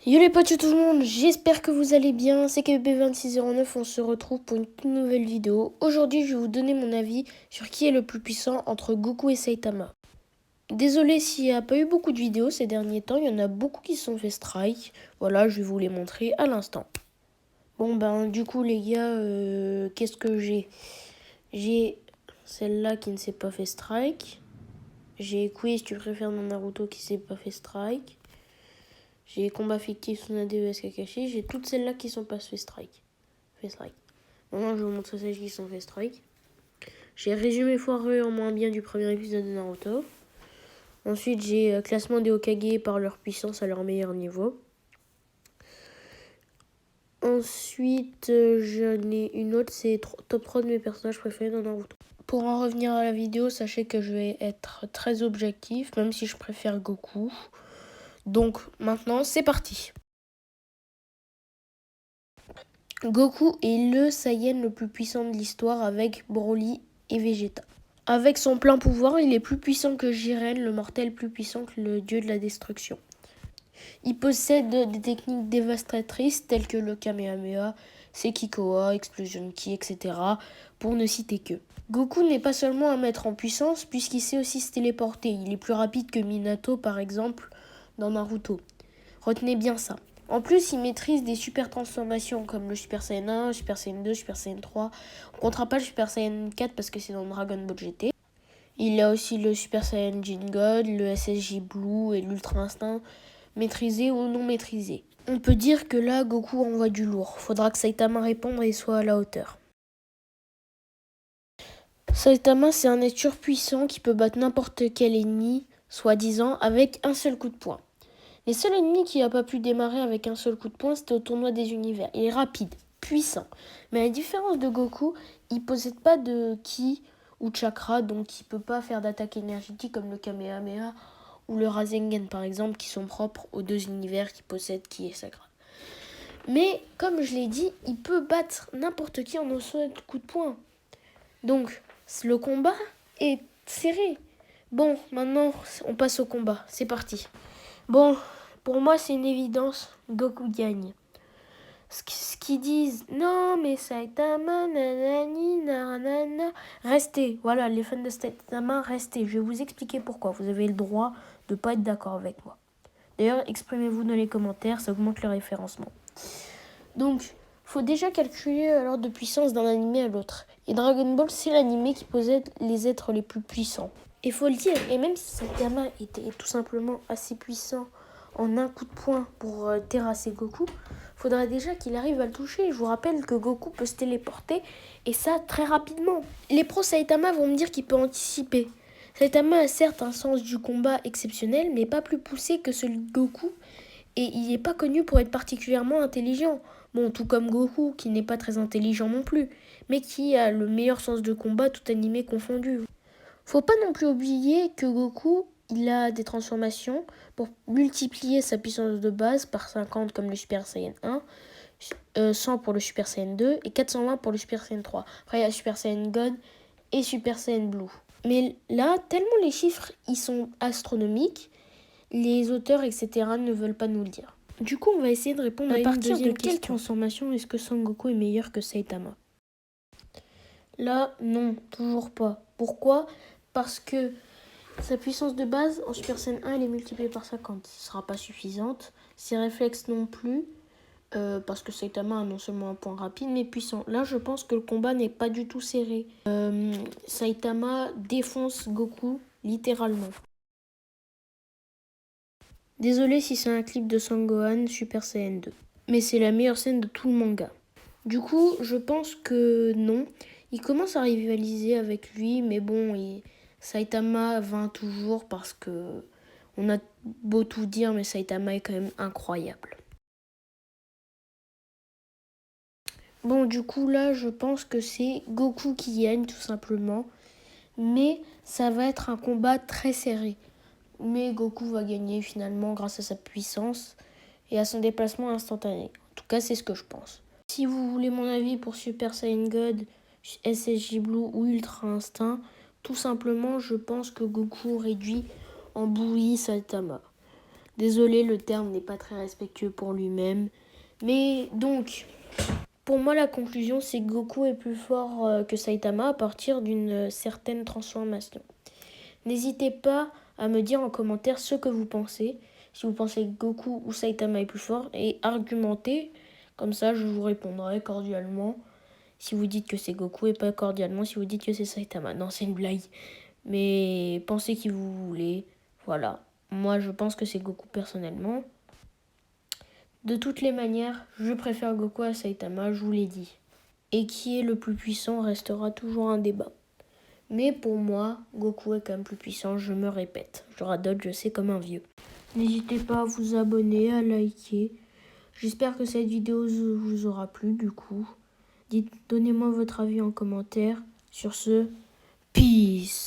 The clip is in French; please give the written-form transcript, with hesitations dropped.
Yo les potes, tout le monde, j'espère que vous allez bien, c'est KBB2609, on se retrouve pour une toute nouvelle vidéo. Aujourd'hui, je vais vous donner mon avis sur qui est le plus puissant entre Goku et Saitama. Désolé s'il n'y a pas eu beaucoup de vidéos ces derniers temps, il y en a beaucoup qui se sont fait strike. Voilà, je vais vous les montrer à l'instant. Bon du coup les gars, qu'est-ce que j'ai? J'ai celle-là qui ne s'est pas fait strike. J'ai Quiz, tu préfères mon Naruto qui s'est pas fait strike. J'ai combat fictif Tsunade vs Kakashi. J'ai toutes celles-là qui sont pas fait strike. Maintenant, je vous montre celles qui sont fait strike. J'ai résumé foireux en moins bien du premier épisode de Naruto. Ensuite, j'ai classement des Hokage par leur puissance à leur meilleur niveau. Ensuite, j'en ai une autre, c'est top 3 de mes personnages préférés dans Naruto. Pour en revenir à la vidéo, sachez que je vais être très objectif, même si je préfère Goku. Donc maintenant, c'est parti. Goku est le Saiyan le plus puissant de l'histoire avec Broly et Vegeta. Avec son plein pouvoir, il est plus puissant que Jiren, le mortel plus puissant que le dieu de la destruction. Il possède des techniques dévastatrices telles que le Kamehameha, Sekikoa, Explosion Ki, etc. pour ne citer que. Goku n'est pas seulement un maître en puissance puisqu'il sait aussi se téléporter. Il est plus rapide que Minato par exemple dans Naruto. Retenez bien ça. En plus, il maîtrise des super transformations comme le Super Saiyan 1, Super Saiyan 2, Super Saiyan 3. On ne comptera pas le Super Saiyan 4 parce que c'est dans Dragon Ball GT. Il a aussi le Super Saiyan God, le SSJ Blue et l'Ultra Instinct, maîtrisé ou non maîtrisé. On peut dire que là, Goku envoie du lourd. Faudra que Saitama réponde et soit à la hauteur. Saitama, c'est un être surpuissant qui peut battre n'importe quel ennemi, soi-disant, avec un seul coup de poing. Les seuls ennemis qui n'a pas pu démarrer avec un seul coup de poing, c'était au tournoi des univers. Il est rapide, puissant. Mais à la différence de Goku, il possède pas de ki ou chakra, donc il peut pas faire d'attaque énergétique comme le Kamehameha ou le Rasengan par exemple, qui sont propres aux deux univers qui possèdent ki et chakra. Mais comme je l'ai dit, il peut battre n'importe qui en un seul coup de poing. Donc le combat est serré. Bon, maintenant on passe au combat. C'est parti. Bon, pour moi, c'est une évidence. Goku gagne. Ce qu'ils disent, non, mais Saitama, nanani, nanana. Restez, voilà, les fans de Saitama, restez. Je vais vous expliquer pourquoi. Vous avez le droit de ne pas être d'accord avec moi. D'ailleurs, exprimez-vous dans les commentaires, ça augmente le référencement. Donc, faut déjà calculer l'ordre de puissance d'un animé à l'autre. Et Dragon Ball, c'est l'animé qui possède les êtres les plus puissants. Et faut le dire, et même si Saitama était tout simplement assez puissant en un coup de poing pour terrasser Goku, faudrait déjà qu'il arrive à le toucher. Je vous rappelle que Goku peut se téléporter, et ça très rapidement. Les pros Saitama vont me dire qu'il peut anticiper. Saitama a certes un sens du combat exceptionnel, mais pas plus poussé que celui de Goku, et il n'est pas connu pour être particulièrement intelligent. Bon, tout comme Goku, qui n'est pas très intelligent non plus, mais qui a le meilleur sens de combat, tout animé confondu. Faut pas non plus oublier que Goku, il a des transformations pour multiplier sa puissance de base par 50 comme le Super Saiyan 1, 100 pour le Super Saiyan 2 et 420 pour le Super Saiyan 3. Après, il y a Super Saiyan God et Super Saiyan Blue. Mais là, tellement les chiffres, ils sont astronomiques, les auteurs, etc. ne veulent pas nous le dire. Du coup, on va essayer de répondre à une deuxième question. À partir de quelle transformation est-ce que Son Goku est meilleur que Saitama? Là, non, toujours pas. Pourquoi? Parce que sa puissance de base en Super Saiyan 1 elle est multipliée par 50. Ce ne sera pas suffisante. Ses réflexes non plus. Parce que Saitama a non seulement un point rapide mais puissant. Là, je pense que le combat n'est pas du tout serré. Saitama défonce Goku littéralement. Désolé si c'est un clip de Sangohan Super Saiyan 2. Mais c'est la meilleure scène de tout le manga. Du coup, je pense que non. Il commence à rivaliser avec lui, mais bon, Saitama vainc toujours parce que on a beau tout dire, mais Saitama est quand même incroyable. Bon, du coup, là, je pense que c'est Goku qui gagne, tout simplement. Mais ça va être un combat très serré. Mais Goku va gagner finalement grâce à sa puissance et à son déplacement instantané. En tout cas, c'est ce que je pense. Si vous voulez mon avis pour Super Saiyan God, SSJ Blue ou Ultra Instinct, tout simplement, je pense que Goku réduit en bouillie Saitama. Désolé, le terme n'est pas très respectueux pour lui-même. Mais donc, pour moi, la conclusion, c'est que Goku est plus fort que Saitama à partir d'une certaine transformation. N'hésitez pas à me dire en commentaire ce que vous pensez. Si vous pensez que Goku ou Saitama est plus fort, et argumentez. Comme ça, je vous répondrai cordialement. Si vous dites que c'est Goku et pas cordialement si vous dites que c'est Saitama. Non, c'est une blague. Mais pensez qui vous voulez. Voilà. Moi, je pense que c'est Goku personnellement. De toutes les manières, je préfère Goku à Saitama, je vous l'ai dit. Et qui est le plus puissant restera toujours un débat. Mais pour moi, Goku est quand même plus puissant, je me répète. Je radote, je sais, comme un vieux. N'hésitez pas à vous abonner, à liker. J'espère que cette vidéo vous aura plu du coup. Donnez-moi votre avis en commentaire. Sur ce, peace.